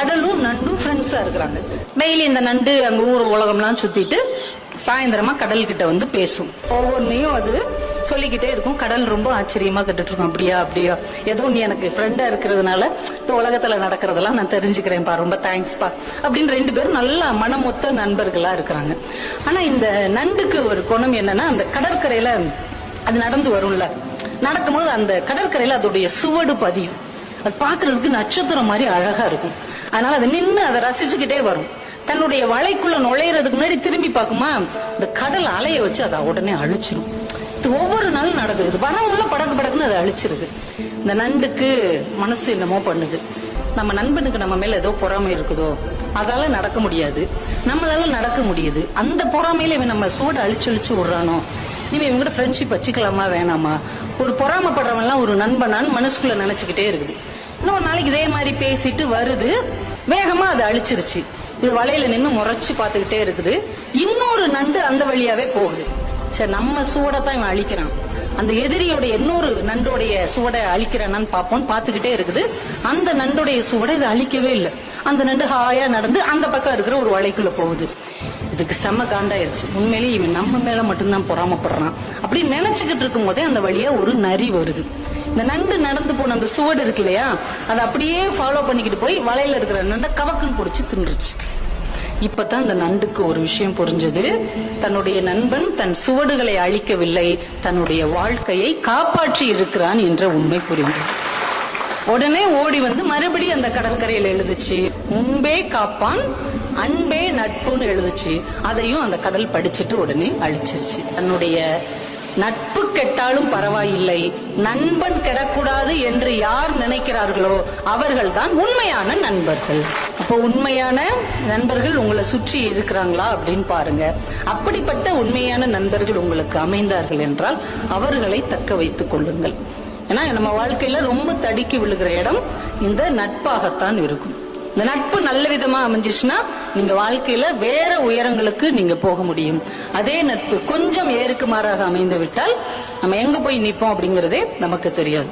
கடலும் நண்டும் ஃப்ரெண்ட்ஸா இருக்கிறாங்க. டெய்லி இந்த நண்டு அங்க ஊர் உலகம்லாம் சுத்திட்டு சாயந்தரமா கடல் கிட்ட வந்து பேசும். ஒவ்வொன்னையும் அது சொல்லிக்கிட்டே இருக்கும். கடல் ரொம்ப ஆச்சரியமா கேட்டுட்டு இருக்கும். அப்படியா அப்படியா, ஏதோ நீ எனக்கு ஃப்ரெண்டா இருக்கிறதுனால இந்த உலகத்துல நடக்கிறதெல்லாம் நான் தெரிஞ்சுக்கிறேன்ப்பா, ரொம்ப தேங்க்ஸ்பா அப்படின்னு 2 பேரும் நல்ல மனமொத்த நண்பர்களா இருக்கிறாங்க. ஆனா இந்த நண்டுக்கு ஒரு குணம் என்னன்னா, அந்த கடற்கரையில அது நடந்து வரும்ல, நடக்கும்போது அந்த கடற்கரையில அதோடைய சுவடு பதியும். அது பாக்குறதுக்கு நட்சத்திரம் மாதிரி அழகா இருக்கும். அதனால அதை நின்று அதை ரசிச்சுக்கிட்டே வரும். தன்னுடைய வலைக்குள்ள நுழையிறதுக்கு முன்னாடி திரும்பி பார்க்குமா, இந்த கடல் அலைய வச்சு அதை உடனே அழிச்சிரும். இது ஒவ்வொரு நாளும் நடக்குது. இது வரவங்கள படக்கு படக்குன்னு அதை அழிச்சிருது. இந்த நண்டுக்கு மனசு என்னமோ பண்ணுது. நம்ம நண்பனுக்கு நம்ம மேல ஏதோ பொறாமை இருக்குதோ, அதால நடக்க முடியாது, நம்மளால நடக்க முடியுது. அந்த பொறாமையில இவன் நம்ம சூட அழிச்சு விடுறானோ, இவன் இவங்க ஃப்ரெண்ட்ஷிப் வச்சுக்கலாமா வேணாமா, ஒரு பொறாமப்படுறவன்லாம் ஒரு நண்பனான்னு மனசுக்குள்ள நினைச்சுக்கிட்டே இருக்குது. இன்னொரு நாளைக்கு இதே மாதிரி பேசிட்டு வருது, வேகமா அதை அழிச்சிருச்சு. இது வலையில நின்று முறைச்சு பார்த்துக்கிட்டே இருக்குது. இன்னொரு நண்டு அந்த வழியாவே போகுது. சரி, நம்ம சூடத்தான் இவன் அழிக்கிறான், அந்த எதிரியோட இன்னொரு நண்டோடைய சுவடை அழிக்கிறான்னு பார்ப்போம்னு பார்த்துக்கிட்டே இருக்குது. அந்த நண்டோடைய சுவடை இதை அழிக்கவே இல்லை. அந்த நண்டு ஹாயா நடந்து அந்த பக்கம் இருக்கிற ஒரு வலைக்குள்ள போகுது. இதுக்கு செம்ம காண்டாயிருச்சு. உண்மையிலேயே இவன் நம்ம மேல மட்டும்தான் பொறாமப்படுறான் அப்படின்னு நினைச்சுக்கிட்டு இருக்கும் போதே அந்த வழியா ஒரு நரி வருது. இந்த நண்டு நடந்து போன அந்த சுவடு இருக்கு இல்லையா, அதை அப்படியே ஃபாலோ பண்ணிக்கிட்டு போய் வலையில இருக்கிற நண்டை கவக்குன்னு பிடிச்சி தின்றுச்சு. இப்பதான் இந்த நண்டுக்கு ஒரு விஷயம் புரிஞ்சது. தன்னுடைய நண்பன் தன் சுவடுகளை அழிக்கவில்லை, தன்னுடைய வாழ்க்கையை காப்பாற்றி இருக்கிறான் என்ற உண்மை புரிந்தது. உடனே ஓடி வந்து மறுபடியும் அந்த கடற்கரையில் எழுதுச்சு, முன்பே காப்பான் அன்பே நட்புன்னு எழுதுச்சு. அதையும் அந்த கடல் படிச்சுட்டு உடனே அழிச்சிருச்சு. தன்னுடைய நட்பு கெட்டாலும் பரவாயில்லை, நண்பன் கெடக்கூடாது என்று யார் நினைக்கிறார்களோ அவர்கள் தான் உண்மையான நண்பர்கள். அப்போ உண்மையான நண்பர்கள் உங்களை சுற்றி இருக்கிறாங்களா அப்படின்னு பாருங்க. அப்படிப்பட்ட உண்மையான நண்பர்கள் உங்களுக்கு அமைந்தார்கள் என்றால் அவர்களை தக்க வைத்துக் கொள்ளுங்கள். ஏன்னா நம்ம வாழ்க்கையில ரொம்ப தடுக்கி விழுகிற இடம் இந்த நட்பாகத்தான் இருக்கும். இந்த நட்பு நல்ல விதமா அமைஞ்சிச்சுன்னா நீங்க வாழ்க்கையில வேற உயரங்களுக்கு நீங்க போக முடியும். அதே நட்பு கொஞ்சம் ஏறுக்கு மாறாக அமைந்து விட்டால் நம்ம எங்க போய் நிற்போம் அப்படிங்கறதே நமக்கு தெரியாது.